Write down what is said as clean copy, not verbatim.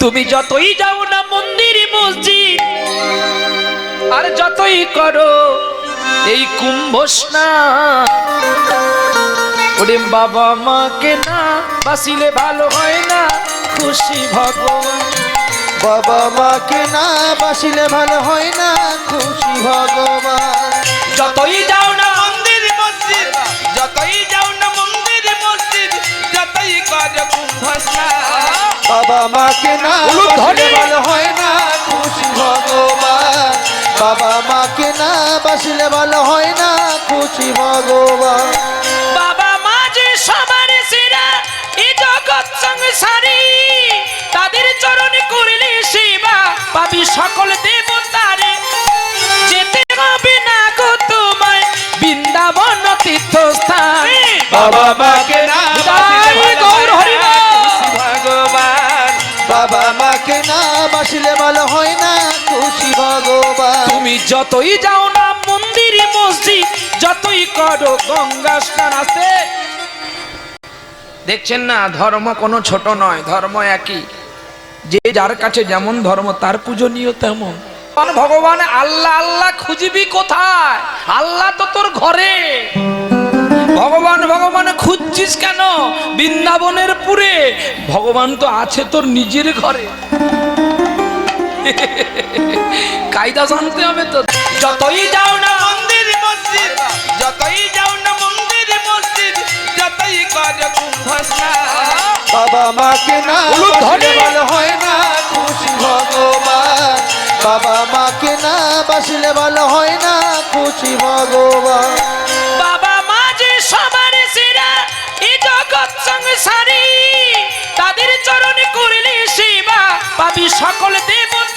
তুমি যতই যাও না মন্দির মসজিদ আর যতই করো এই কুম্ভ স্নান, ওরে বাবা মাকে না বাসিলে ভালো হয় না খুশি ভগবান। বাবা মাকে না বাসিলে ভালো হয় না খুশি ভগবান। যতই যাও না মন্দির মসজিদ, যতই যাও না মন্দির মসজিদ, যতই করো কুম্ভ স্নান, বাবা মাকে না বাসিলে ভালো হয় না খুশি ভগবান। বাবা মাকে না বাসিলে ভালো হয় না খুশি ভগবান। বাবা মা যে সবার সেরা এই জগৎ সংসারী, তাদের চরণে করলে সেবা পাবি সকল দেবতারে। যেতে হবে না গো তোমায় বৃন্দাবন তীর্থস্থান, বাবা মাকে না জয় গৌর হরিবল ভগবান। বাবা মাকে না বাসিলে ভালো হয় না খুশি ভগবান। তুমি যতই যাও না মন্দির মসজিদ, যতই করো গঙ্গা স্নান। আছে দেখছেন না, ধর্ম কোনো ছোট নয়, ধর্ম একই। যে যার কাছে যেমন ধর্ম তার পূজনীয় তেমন। ভগবান আল্লাহ আল্লাহ খুঁজবি কোথায়? আল্লাহ তো তোর ঘরে। ভগবান ভগবান খুঁজছিস কেন বৃন্দাবনের পুরে? ভগবান তো আছে তোর নিজের ঘরে। কায়দা জানতে হবে তো। যতই যাও না মন্দির মসজিদ, যতই যাও না মন্দির মসজিদ, যতই করো কুম্ভ স্নান, বাবা মাকে না বাসিলে ভালো হয় না খুশি ভগবান। বাবা মাকে না বাসিলে ভালো হয় না খুশি ভগবান। বাবা মা যে সবার সেরা এই জগৎ সংসারী, তাদের চরণে করলে সেবা পাবি সকল দেবতা।